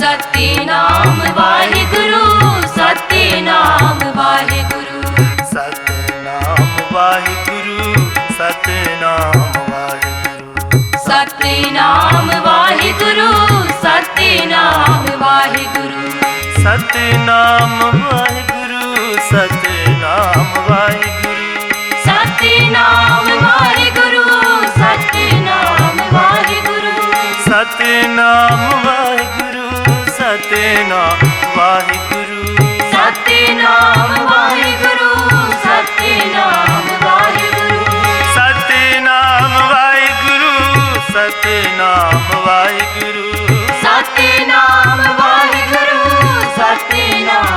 ਸਤਿਨਾਮ ਵਾਹਿਗੁਰੂ ਸਤਿਨਾਮ ਵਾਹਿਗੁਰੂ ਸਤਨਾਮ ਵਾਹਿਗੁਰੂ ਸਤਨਾਮ ਵਾਹਿਗੁਰੂ ਸਤਿਨਾਮ ਵਾਹਿਗੁਰੂ ਸਤਿਨਾਮ ਵਾਹਿਗੁਰੂ ਸਤਨਾਮ ਵਾਹਿਗੁਰੂ ਸਤਨਾਮ ਵਾਹਿਗੁਰੂ ਸਤਿਨਾਮ ਵਾਹਿਗੁਰੂ ਸਤਿਨਾਮ ਵਾਹਿਗੁਰੂ ਸਤਨਾਮ ਵਾਹਿਗੁਰੂ ਸਤਨਾਮ ਵਾਹਿਗੁਰੂ ਸਤਿਨਾਮ ਵਾਹਿਗੁਰੂ ਸਤਿਨਾਮ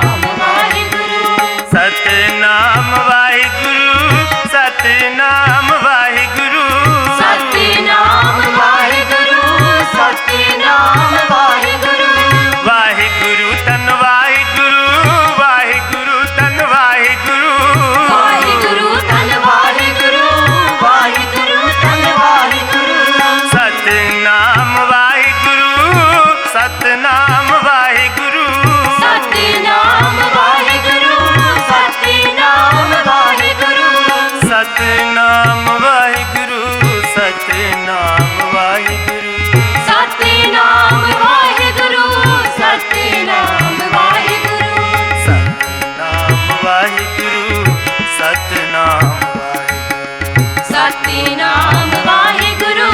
ਵਾਹਿਗੁਰੂ ਸਤਨਾਮ ਵਾਹਿਗੁਰੂ ਸਤਨਾਮ ਵਾਹਿਗੁਰੂ ਸਤਿਨਾਮ ਵਾਹਿਗੁਰੂ ਸਤਿਨਾਮ ਵਾਹਿਗੁਰੂ ਸਤਨਾਮ ਵਾਹਿਗੁਰੂ ਸਤਨਾਮ ਵਾਹਿਗੁਰੂ ਸਤਿਨਾਮ ਵਾਹਿਗੁਰੂ ਸਤਿਨਾਮ ਵਾਹਿਗੁਰੂ ਵਾਹਿਗੁਰੂ ਤਨ ਵਾਹਿਗੁਰੂ ਵਾਹਿਗੁਰੂ ਤਨ ਵਾਹਿਗੁਰੂ ਵਾਹਿਗੁਰੂ ਧੰਨ ਵਾਹਿਗੁਰੂ ਵਾਹਿਗੁਰੂ ਧੰਨ ਵਾਹਿਗੁਰੂ ਸਤਨਾਮ ਵਾਹਿਗੁਰੂ ਸਤਨਾਮ ਵਾਹਿਗੁਰੂ ਸਤਿਨਾਮ ਵਾਹਿਗੁਰੂ ਸਤਿਨਾਮ ਵਾਹਿਗੁਰੂ ਸਤਨਾਮ ਵਾਹਿਗੁਰੂ ਸਤਨਾਮ ਵਾਹਿਗੁਰੂ ਸਤਿਨਾਮ ਵਾਹਿਗੁਰੂ ਸਤਿਨਾਮ ਵਾਹਿਗੁਰੂ ਸਤਨਾਮ ਵਾਹਿਗੁਰੂ ਸਤਨਾਮ ਵਾਹਿਗੁਰੂ ਸਤਿਨਾਮ ਵਾਹਿਗੁਰੂ ਸਤਿਨਾਮ ਵਾਹਿਗੁਰੂ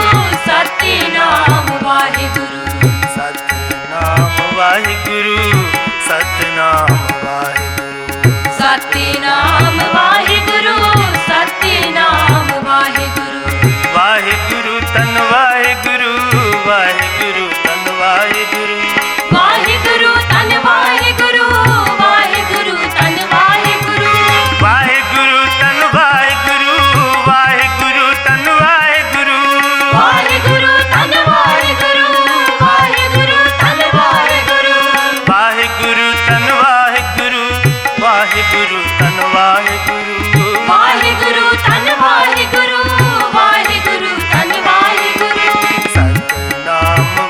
ਸਤਨਾਮ ਵਾਹਿਗੁਰੂ ਸਤਨਾਮ ਵਾਹਿਗੁਰੂ ਸਤਿਨਾਮ ਵਾਹਿਗੁਰੂ ਸਤਿਨਾਮ ਵਾਹਿਗੁਰੂ ਵਾਹਿਗੁਰੂ ਤਨ ਵਾਹਿਗੁਰੂ ਵਾਹਿਗੁਰੂ ਤਨ ਵਾਹਿਗੁਰੂ ਵਾਹਿਗੁਰੂ ਧੰਨ ਵਾਹਿਗੁਰੂ ਵਾਹਿਗੁਰੂ ਧੰਨ ਵਾਹਿਗੁਰੂ ਵਾਹਿਗੁਰੂ ਤਨ ਵਾਹਿਗੁਰੂ ਵਾਹਿਗੁਰੂ ਤਨ ਵਾਹਿਗੁਰੂ ਵਾਹਿਗੁਰੂ ਧੰਨ ਵਾਹਿਗੁਰੂ ਵਾਹਿਗੁਰੂ ਧੰਨ ਵਾਹਿਗੁਰੂ ਵਾਹਿਗੁਰੂ ਤਨ ਵਾਹਿਗੁਰੂ ਵਾਹਿਗੁਰੂ ਤਨ ਵਾਹਿਗੁਰੂ ਵਾਹਿਗੁਰੂ ਧੰਨ ਵਾਹਿਗੁਰੂ ਵਾਹਿਗੁਰੂ ਧੰਨ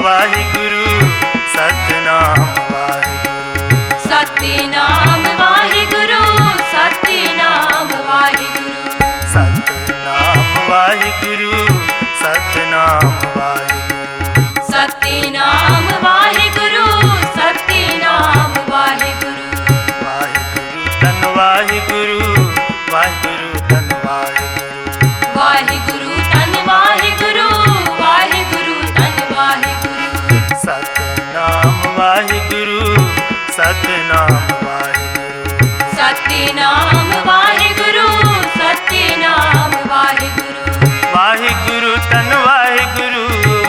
ਵਾਹਿਗੁਰੂ ਸਤਨਾਮ ਵਾਹਿਗੁਰੂ ਸਤਨਾਮ ਵਾਹਿਗੁਰੂ ਸਤਿਨਾਮ ਵਾਹਿਗੁਰੂ ਸਤਿਨਾਮ ਵਾਹਿਗੁਰੂ ਸਤਨਾਮ ਵਾਹਿਗੁਰੂ ਸਤਨਾਮ ਵਾਹਿਗੁਰੂ ਸਤਿਨਾਮ ਵਾਹਿਗੁਰੂ ਸਤਿਨਾਮ ਵਾਹਿਗੁਰੂ ਵਾਹਿਗੁਰੂ ਤਨ ਵਾਹਿਗੁਰੂ ਵਾਹਿਗੁਰੂ ਤਨ ਵਾਹਿਗੁਰੂ ਵਾਹਿਗੁਰੂ ਧੰਨ ਵਾਹਿਗੁਰੂ ਵਾਹਿਗੁਰੂ ਧੰਨ ਵਾਹਿਗੁਰੂ ਸਤਨਾਮ ਵਾਹਿਗੁਰੂ ਸਤਨਾਮ ਵਾਹਿਗੁਰੂ ਸਤਿਨਾਮ ਵਾਹਿਗੁਰੂ ਸਤਿਨਾਮ ਵਾਹਿਗੁਰੂ ਵਾਹਿਗੁਰੂ ਤਨ ਵਾਹਿਗੁਰੂ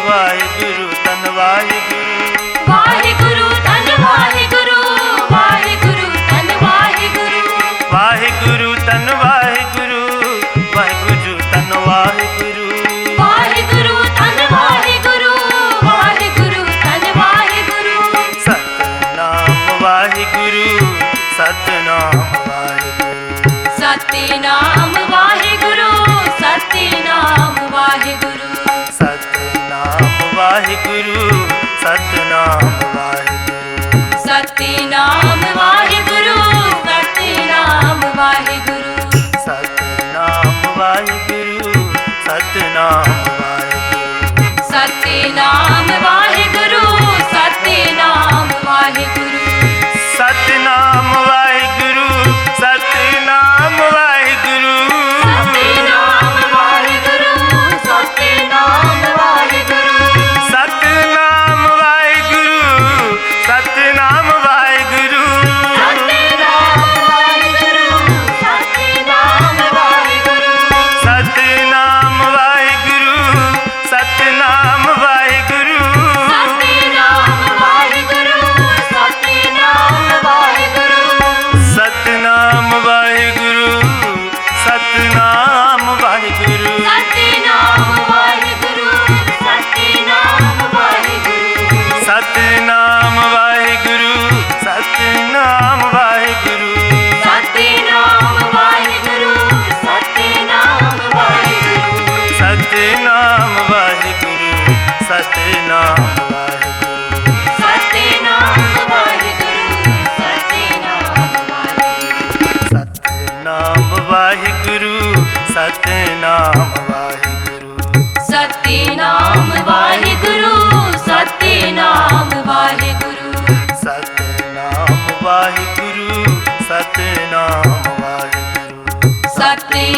ਵਾਹਿਗੁਰੂ ਤਨ ਵਾਹਿਗੁਰੂ ਵਾਹਿਗੁਰੂ ਧੰਨ ਵਾਹਿਗੁਰੂ ਵਾਹਿਗੁਰੂ ਧੰਨ ਵਾਹਿਗੁਰੂ ਵਾਹਿਗੁਰੂ ਤਨ ਵਾਹਿਗੁਰੂ ਵਾਹਿਗੁਰੂ ਤਨ ਵਾਹਿਗੁਰੂ ਵਾਹਿਗੁਰੂ ਧੰਨ ਵਾਹਿਗੁਰੂ ਵਾਹਿਗੁਰੂ ਧੰਨ ਵਾਹਿਗੁਰੂ ਸਤਨਾਮ ਵਾਹਿਗੁਰੂ ਸਤਨਾਮ ਵਾਹਿਗੁਰੂ ਸਤਿਨਾਮ ਵਾਹਿਗੁਰੂ ਸਤਿਨਾਮ ਵਾਹਿਗੁਰੂ ਸਤਨਾਮ ਵਾਹਿਗੁਰੂ ਸਤਨਾਮ ਵਾਹਿਗੁਰੂ ਸਤਿਨਾਮ ਵਾਹਿਗੁਰੂ ਸਤਿਨਾਮ ਵਾਹਿਗੁਰੂ ਸਤਨਾਮ ਵਾਹਿਗੁਰੂ ਸਤਨਾਮ ਵਾਹਿਗੁਰੂ ਸਤਿਨਾਮ ਵਾਹਿਗੁਰੂ ਸਤਿਨਾਮ ਵਾਹਿਗੁਰੂ ਸਤਨਾਮ ਵਾਹਿਗੁਰੂ ਸਤਨਾਮ ਵਾਹਿਗੁਰੂ ਸਤਿਨਾਮ ਵਾਹਿਗੁਰੂ ਸਤਿਨਾਮ ਵਾਹਿਗੁਰੂ ਸਤਨਾਮ ਵਾਹਿਗੁਰੂ ਸਤਨਾਮ ਵਾਹਿਗੁਰੂ ਸਤਿਨਾਮ ਵਾਹਿਗੁਰੂ ਸਤਿਨਾਮ ਵਾਹਿਗੁਰੂ ਸਤਨਾਮ ਵਾਹਿਗੁਰੂ ਸਤਨਾਮ ਵਾਹਿਗੁਰੂ ਸਤਿਨਾਮ ਵਾਹਿਗੁਰੂ ਸਤਿਨਾਮ ਵਾਹਿਗੁਰੂ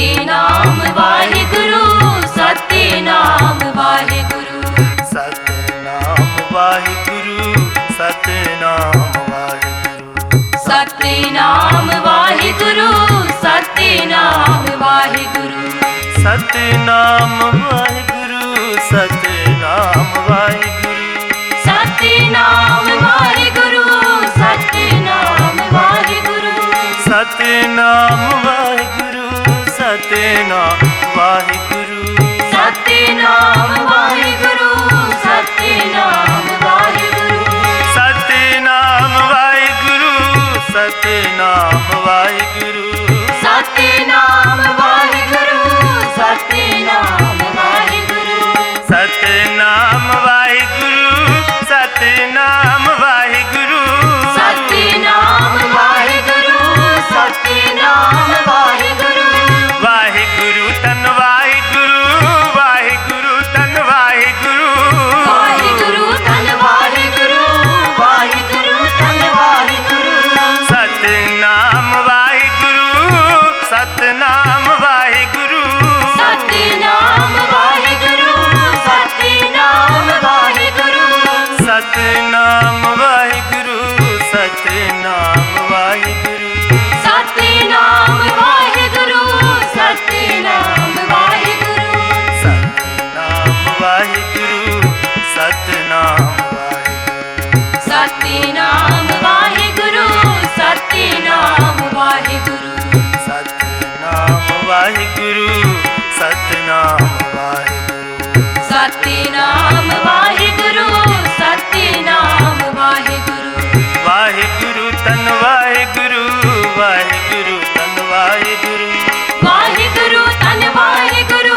ਸਤਿਨਾਮ ਵਾਹਿਗੁਰੂ ਸਤਿਨਾਮ ਵਾਹਿਗੁਰੂ ਸਤਨਾਮ ਵਾਹਿਗੁਰੂ ਸਤਨਾਮ ਵਾਹਿਗੁਰੂ ਸਤਿਨਾਮ ਵਾਹਿਗੁਰੂ ਸਤਿਨਾਮ ਵਾਹਿਗੁਰੂ ਸਤਨਾਮ ਵਾਹਿਗੁਰੂ ਸਤਨਾਮ ਵਾਹਿਗੁਰੂ ਸਤਿਨਾਮ ਵਾਹਿਗੁਰੂ ਸਤਿਨਾਮ ਵਾਹਿਗੁਰੂ ਸਤਨਾਮ ਵਾਹਿਗੁਰੂ ਸਤਨਾਮ ਵਾਹਿਗੁਰੂ ਸਤਿਨਾਮ ਵਾਹਿਗੁਰੂ ਸਤਿਨਾਮ ਵਾਹਿਗੁਰੂ ਸਤਨਾਮ ਵਾਹਿਗੁਰੂ ਸਤਨਾਮ ਵਾਹਿਗੁਰੂ ਸਤਿਨਾਮ ਵਾਹਿਗੁਰੂ ਸਤਿਨਾਮ ਵਾਹਿਗੁਰੂ ਸਤਨਾਮ ਵਾਹਿਗੁਰੂ ਸਤਨਾਮ ਵਾਹਿਗੁਰੂ ਸਤਿਨਾਮ ਵਾਹਿਗੁਰੂ ਸਤਿਨਾਮ ਵਾਹਿਗੁਰੂ ਵਾਹਿਗੁਰੂ ਤਨ ਵਾਹਿਗੁਰੂ ਵਾਹਿਗੁਰੂ ਤਨ ਵਾਹਿਗੁਰੂ ਵਾਹਿਗੁਰੂ ਧੰਨ ਵਾਹਿਗੁਰੂ ਵਾਹਿਗੁਰੂ ਧੰਨ ਵਾਹਿਗੁਰੂ ਸਤਨਾਮ ਵਾਹਿਗੁਰੂ ਸਤਨਾਮ ਵਾਹਿਗੁਰੂ ਸਤਿਨਾਮ ਵਾਹਿਗੁਰੂ ਸਤਿਨਾਮ ਵਾਹਿਗੁਰੂ ਸਤਨਾਮ ਵਾਹਿਗੁਰੂ ਸਤਨਾਮ ਵਾਹਿਗੁਰੂ ਸਤਿਨਾਮ ਵਾਹਿਗੁਰੂ ਸਤਿਨਾਮ ਵਾਹਿਗੁਰੂ ਸਤਨਾਮ ਵਾਹਿਗੁਰੂ ਸਤਨਾਮ ਵਾਹਿਗੁਰੂ ਸਤਿਨਾਮ ਵਾਹਿਗੁਰੂ ਸਤਿਨਾਮ ਵਾਹਿਗੁਰੂ ਸਤਨਾਮ ਵਾਹਿਗੁਰੂ ਸਤਨਾਮ ਵਾਹਿਗੁਰੂ ਸਤਿਨਾਮ ਵਾਹਿਗੁਰੂ ਸਤਿਨਾਮ ਵਾਹਿਗੁਰੂ ਵਾਹਿਗੁਰੂ ਤਨ ਵਾਹਿਗੁਰੂ ਵਾਹਿਗੁਰੂ ਤਨ ਵਾਹਿਗੁਰੂ ਵਾਹਿਗੁਰੂ ਧੰਨ ਵਾਹਿਗੁਰੂ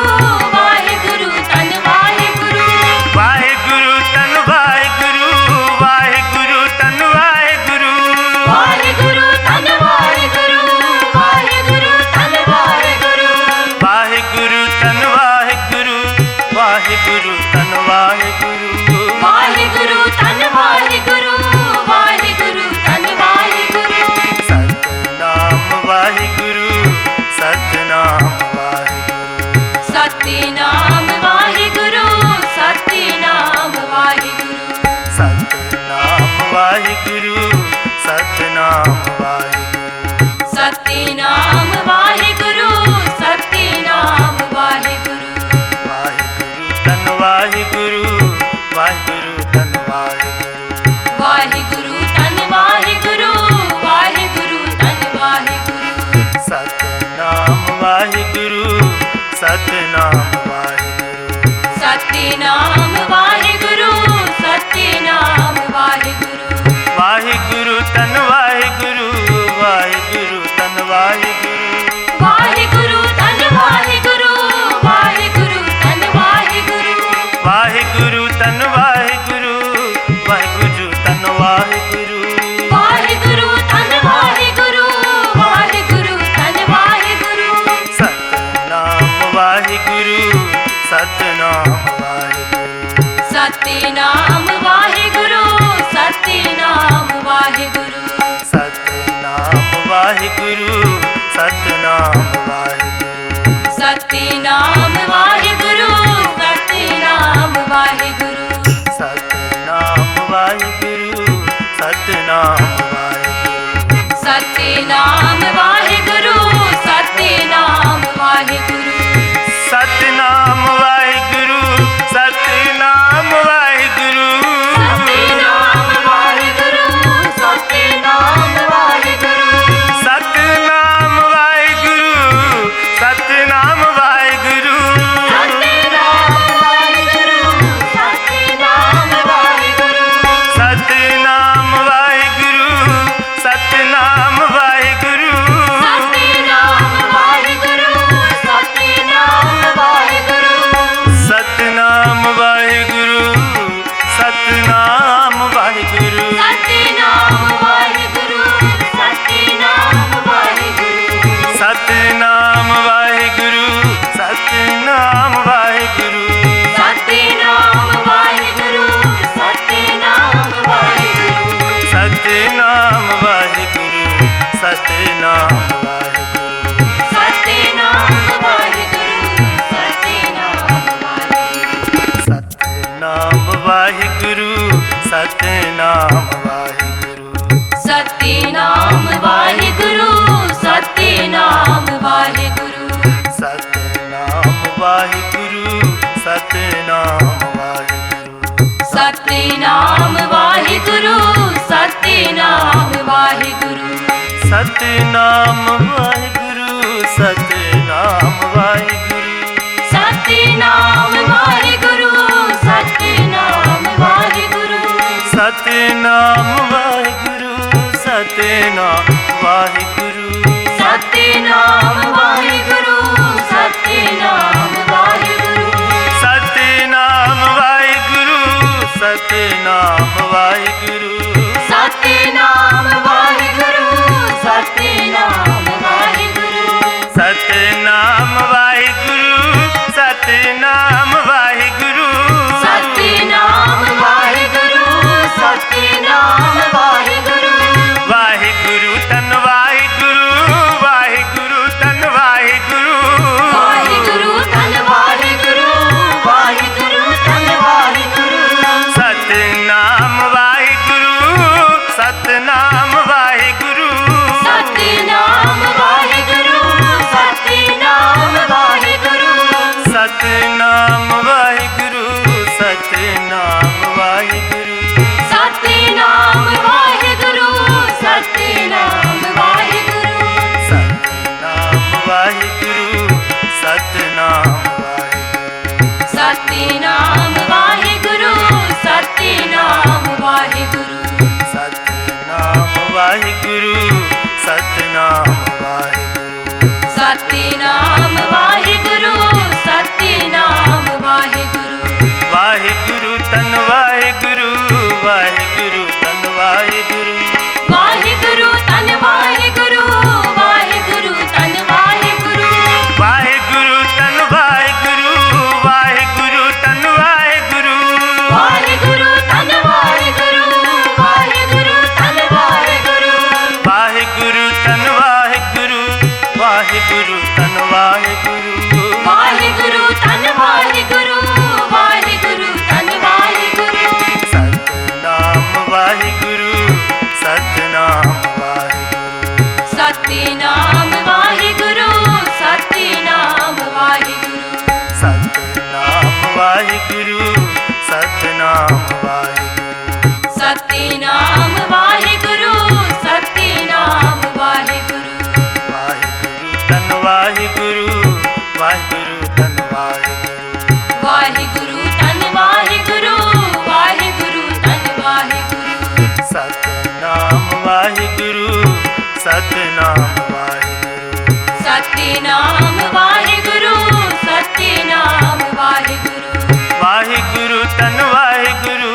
ਵਾਹਿਗੁਰੂ ਧੰਨ ਵਾਹਿਗੁਰੂ ਵਾਹਿਗੁਰੂ ਤਨ ਵਾਹਿਗੁਰੂ ਵਾਹਿਗੁਰੂ ਤਨ ਵਾਹਿਗੁਰੂ ਵਾਹਿਗੁਰੂ ਧੰਨ ਵਾਹਿਗੁਰੂ ਵਾਹਿਗੁਰੂ ਧੰਨ ਵਾਹਿਗੁਰੂ ਵਾਹਿਗੁਰੂ ਤਨ ਵਾਹਿਗੁਰੂ ਵਾਹਿਗੁਰੂ ਤਨ ਵਾਹਿਗੁਰੂ ਵਾਹਿਗੁਰੂ ਧੰਨ ਵਾਹਿਗੁਰੂ ਵਾਹਿਗੁਰੂ ਧੰਨ ਵਾਹਿਗੁਰੂ ਸਤਨਾਮ ਵਾਹਿਗੁਰੂ ਸਤਨਾਮ ਵਾਹਿਗੁਰੂ ਸਤਿਨਾਮ ਵਾਹਿਗੁਰੂ ਸਤਿਨਾਮ ਵਾਹਿਗੁਰੂ ਸਤਨਾਮ ਵਾਹਿਗੁਰੂ ਸਤਨਾਮ ਵਾਹਿਗੁਰੂ ਸਤਿਨਾਮ ਵਾਹਿਗੁਰੂ ਸਤਿਨਾਮ ਵਾਹਿਗੁਰੂ ਵਾਹਿਗੁਰੂ ਤਨ ਵਾਹਿਗੁਰੂ ਵਾਹਿਗੁਰੂ ਤਨ ਵਾਹਿਗੁਰੂ ਵਾਹਿਗੁਰੂ ਧੰਨ ਵਾਹਿਗੁਰੂ ਵਾਹਿਗੁਰੂ ਧੰਨ ਵਾਹਿਗੁਰੂ ਸਤਨਾਮ ਵਾਹਿਗੁਰੂ ਸਤਨਾਮ ਵਾਹਿਗੁਰੂ ਸਤਿਨਾਮ ਵਾਹਿਗੁਰੂ ਸਤਿਨਾਮ ਵਾਹਿਗੁਰੂ ਵਾਹਿਗੁਰੂ ਤਨ ਵਾਹਿਗੁਰੂ ਵਾਹਿਗੁਰੂ ਤਨ ਵਾਹਿਗੁਰੂ ਵਾਹਿਗੁਰੂ ਧੰਨ ਵਾਹਿਗੁਰੂ ਵਾਹਿਗੁਰੂ ਧੰਨ ਵਾਹਿਗੁਰੂ ਵਾਹਿਗੁਰੂ ਤਨ ਵਾਹਿਗੁਰੂ ਵਾਹਿਗੁਰੂ ਤਨ ਵਾਹਿਗੁਰੂ ਵਾਹਿਗੁਰੂ ਧੰਨ ਵਾਹਿਗੁਰੂ ਵਾਹਿਗੁਰੂ ਧੰਨ ਵਾਹਿਗੁਰੂ ਸਤਨਾਮ ਵਾਹਿਗੁਰੂ ਸਤਨਾਮ ਵਾਹਿਗੁਰੂ ਸਤਿਨਾਮ ਵਾਹਿਗੁਰੂ ਸਤਿਨਾਮ ਵਾਹਿਗੁਰੂ ਸਤਨਾਮ ਵਾਹਿਗੁਰੂ ਸਤਨਾਮ ਵਾਹਿਗੁਰੂ ਸਤਿਨਾਮ ਵਾਹਿਗੁਰੂ ਸਤਿਨਾਮ ਵਾਹਿਗੁਰੂ ਸਤਨਾਮ ਵਾਹਿਗੁਰੂ ਸਤਨਾਮ ਵਾਹਿਗੁਰੂ ਸਤਿਨਾਮ ਵਾਹਿਗੁਰੂ ਸਤਿਨਾਮ ਵਾਹਿਗੁਰੂ ਸਤਨਾਮ ਵਾਹਿਗੁਰੂ ਸਤਨਾਮ ਵਾਹਿਗੁਰੂ ਸਤਿਨਾਮ ਵਾਹਿਗੁਰੂ ਸਤਿਨਾਮ ਵਾਹਿਗੁਰੂ ਸਤਨਾਮ ਵਾਹਿਗੁਰੂ ਸਤਨਾਮ ਵਾਹਿਗੁਰੂ ਸਤਿਨਾਮ ਵਾਹਿਗੁਰੂ ਸਤਿਨਾਮ ਵਾਹਿਗੁਰੂ ਸਤਨਾਮ ਵਾਹਿਗੁਰੂ ਸਤਨਾਮ ਵਾਹਿਗੁਰੂ ਸਤਿਨਾਮ ਵਾਹਿਗੁਰੂ ਸਤਿਨਾਮ ਵਾਹਿਗੁਰੂ ਸਤਨਾਮ ਵਾਹਿਗੁਰੂ ਸਤਨਾਮ ਵਾਹਿਗੁਰੂ ਸਤਿਨਾਮ ਵਾਹਿਗੁਰੂ ਸਤਿਨਾਮ ਵਾਹਿਗੁਰੂ ਸਤਨਾਮ ਵਾਹਿਗੁਰੂ ਸਤਨਾਮ ਵਾਹਿਗੁਰੂ ਸਤਿਨਾਮ ਵਾਹਿਗੁਰੂ ਸਤਿਨਾਮ ਵਾਹਿਗੁਰੂ ਸਤਨਾਮ ਵਾਹਿਗੁਰੂ ਸਤਨਾਮ ਵਾਹਿਗੁਰੂ ਸਤਿਨਾਮ ਸਤਿਨਾਮ ਵਾਹਿਗੁਰੂ ਸਤਿਨਾਮ ਵਾਹਿਗੁਰੂ ਸਤਨਾਮ ਵਾਹਿਗੁਰੂ ਸਤਨਾਮ ਵਾਹਿਗੁਰੂ ਸਤਿਨਾਮ ਵਾਹਿਗੁਰੂ ਸਤਿਨਾਮ ਵਾਹਿਗੁਰੂ ਸਤਨਾਮ ਵਾਹਿਗੁਰੂ ਸਤਨਾਮ ਵਾਹਿਗੁਰੂ ਸਤਿਨਾਮ ਵਾਹਿਗੁਰੂ ਸਤਿਨਾਮ ਵਾਹਿਗੁਰੂ ਸਤਨਾਮ ਵਾਹਿਗੁਰੂ ਸਤਨਾਮ ਵਾਹਿਗੁਰੂ ਸਤਿਨਾਮ ਵਾਹਿਗੁਰੂ ਸਤਿਨਾਮ ਵਾਹਿਗੁਰੂ ਸਤਨਾਮ ਵਾਹਿਗੁਰੂ ਸਤਨਾਮ ਵਾਹਿਗੁਰੂ ਸਤਿਨਾਮ ਵਾਹਿਗੁਰੂ ਸਤਿਨਾਮ ਵਾਹਿਗੁਰੂ ਸਤਨਾਮ ਵਾਹਿਗੁਰੂ ਸਤਨਾਮ ਵਾਹਿਗੁਰੂ ਸਤਿਨਾਮ ਵਾਹਿਗੁਰੂ ਸਤਿਨਾਮ ਵਾਹਿਗੁਰੂ ਵਾਹਿਗੁਰੂ ਤਨ ਵਾਹਿਗੁਰੂ ਵਾਹਿਗੁਰੂ ਤਨ ਵਾਹਿਗੁਰੂ ਵਾਹਿਗੁਰੂ ਧੰਨ ਵਾਹਿਗੁਰੂ ਵਾਹਿਗੁਰੂ ਧੰਨ ਵਾਹਿਗੁਰੂ ਸਤਨਾਮ ਵਾਹਿਗੁਰੂ ਸਤਨਾਮ ਵਾਹਿਗੁਰੂ ਸਤਿਨਾਮ ਵਾਹਿਗੁਰੂ ਸਤਿਨਾਮ ਵਾਹਿਗੁਰੂ ਸਤਨਾਮ ਵਾਹਿਗੁਰੂ ਸਤਨਾਮ ਵਾਹਿਗੁਰੂ ਸਤਿਨਾਮ ਵਾਹਿਗੁਰੂ ਸਤਿਨਾਮ ਵਾਹਿਗੁਰੂ ਸਤਨਾਮ ਵਾਹਿਗੁਰੂ ਸਤਨਾਮ ਵਾਹਿਗੁਰੂ ਸਤਿਨਾਮ ਵਾਹਿਗੁਰੂ ਸਤਿਨਾਮ ਵਾਹਿਗੁਰੂ ਸਤਨਾਮ ਵਾਹਿਗੁਰੂ ਸਤਨਾਮ ਵਾਹਿਗੁਰੂ ਸਤਿਨਾਮ ਵਾਹਿਗੁਰੂ ਸਤਿਨਾਮ ਵਾਹਿਗੁਰੂ ਵਾਹਿਗੁਰੂ ਤਨ ਵਾਹਿਗੁਰੂ ਵਾਹਿਗੁਰੂ ਤਨ ਵਾਹਿਗੁਰੂ ਵਾਹਿਗੁਰੂ ਧੰਨ ਵਾਹਿਗੁਰੂ ਵਾਹਿਗੁਰੂ ਧੰਨ ਵਾਹਿਗੁਰੂ ਵਾਹਿਗੁਰੂ ਤਨ ਵਾਹਿਗੁਰੂ ਵਾਹਿਗੁਰੂ ਤਨ ਵਾਹਿਗੁਰੂ ਵਾਹਿਗੁਰੂ ਧੰਨ ਵਾਹਿਗੁਰੂ ਵਾਹਿਗੁਰੂ ਧੰਨ ਵਾਹਿਗੁਰੂ ਵਾਹਿਗੁਰੂ ਤਨ ਵਾਹਿਗੁਰੂ ਵਾਹਿਗੁਰੂ ਤਨ ਵਾਹਿਗੁਰੂ ਵਾਹਿਗੁਰੂ ਧੰਨ ਵਾਹਿਗੁਰੂ ਵਾਹਿਗੁਰੂ ਧੰਨ ਵਾਹਿਗੁਰੂ ਸਤਨਾਮ ਵਾਹਿਗੁਰੂ ਸਤਨਾਮ ਵਾਹਿਗੁਰੂ ਸਤਿਨਾਮ ਵਾਹਿਗੁਰੂ ਸਤਿਨਾਮ ਵਾਹਿਗੁਰੂ ਸਤਨਾਮ ਵਾਹਿਗੁਰੂ ਸਤਨਾਮ ਵਾਹਿਗੁਰੂ ਸਤਿਨਾਮ ਵਾਹਿਗੁਰੂ ਸਤਿਨਾਮ ਵਾਹਿਗੁਰੂ ਵਾਹਿਗੁਰੂ ਤਨ ਵਾਹਿਗੁਰੂ ਵਾਹਿਗੁਰੂ ਤਨ ਵਾਹਿਗੁਰੂ ਵਾਹਿਗੁਰੂ ਧੰਨ ਵਾਹਿਗੁਰੂ ਵਾਹਿਗੁਰੂ ਧੰਨ ਵਾਹਿਗੁਰੂ ਸਤਨਾਮ ਵਾਹਿਗੁਰੂ ਸਤਨਾਮ ਵਾਹਿਗੁਰੂ ਸਤਿਨਾਮ ਵਾਹਿਗੁਰੂ ਸਤਿਨਾਮ ਵਾਹਿਗੁਰੂ ਵਾਹਿਗੁਰੂ ਤਨ ਵਾਹਿਗੁਰੂ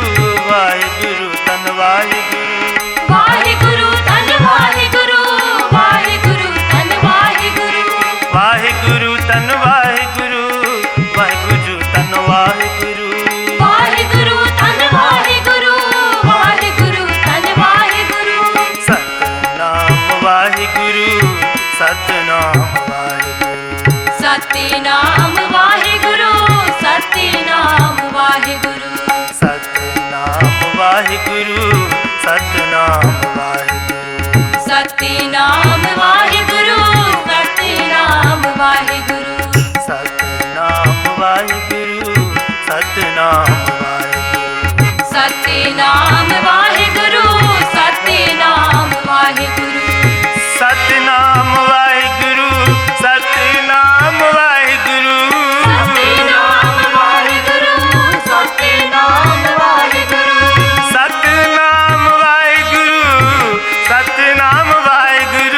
ਵਾਹਿਗੁਰੂ ਤਨ ਵਾਹਿਗੁਰੂ ਵਾਹਿਗੁਰੂ ਧੰਨ ਵਾਹਿਗੁਰੂ ਵਾਹਿਗੁਰੂ ਧੰਨ ਵਾਹਿਗੁਰੂ ਵਾਹਿਗੁਰੂ ਤਨ ਵਾਹਿਗੁਰੂ ਵਾਹਿਗੁਰੂ ਤਨ ਵਾਹਿਗੁਰੂ ਵਾਹਿਗੁਰੂ ਧੰਨ ਵਾਹਿਗੁਰੂ ਵਾਹਿਗੁਰੂ ਧੰਨ ਵਾਹਿਗੁਰੂ ਸਤਨਾਮ ਵਾਹਿਗੁਰੂ ਸਤਨਾਮ ਵਾਹਿਗੁਰੂ ਸਤਿਨਾਮ ਵਾਹਿਗੁਰੂ ਸਤਿਨਾਮ ਵਾਹਿਗੁਰੂ ਸਤਨਾਮ ਵਾਹਿਗੁਰੂ ਸਤਨਾਮ ਵਾਹਿਗੁਰੂ ਸਤਿਨਾਮ ਵਾਹਿਗੁਰੂ ਸਤਿਨਾਮ ਵਾਹਿਗੁਰੂ ਸਤਨਾਮ ਵਾਹਿਗੁਰੂ ਸਤਨਾਮ ਵਾਹਿਗੁਰੂ ਸਤਿਨਾਮ ਵਾਹਿਗੁਰੂ ਸਤਿਨਾਮ ਵਾਹਿਗੁਰੂ ਸਤਨਾਮ ਵਾਹਿਗੁਰੂ ਸਤਨਾਮ ਵਾਹਿਗੁਰੂ ਸਤਿਨਾਮ ਵਾਹਿਗੁਰੂ ਸਤਿਨਾਮ ਵਾਹਿਗੁਰੂ ਸਤਨਾਮ ਵਾਹਿਗੁਰੂ ਸਤਨਾਮ ਵਾਹਿਗੁਰੂ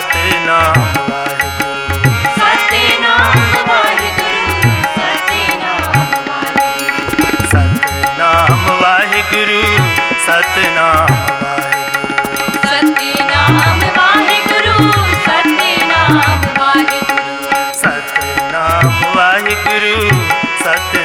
ਸਤਿਨਾਮ ਵਾਹਿਗੁਰੂ ਸਤਿਨਾਮ ਵਾਹਿਗੁਰੂ ਸਤਿਨਾਮ ਵਾਹਿਗੁਰੂ ਸਤਿਨਾਮ ਵਾਹਿਗੁਰੂ ਸਤਿਨਾਮ ਵਾਹਿਗੁਰੂ ਸਤਿਨਾਮ ਵਾਹਿਗੁਰੂ ਸਤਿਨਾਮ ਵਾਹਿਗੁਰੂ ਸਤਿਨਾਮ ਵਾਹਿਗੁਰੂ ਸਤਿਨਾਮ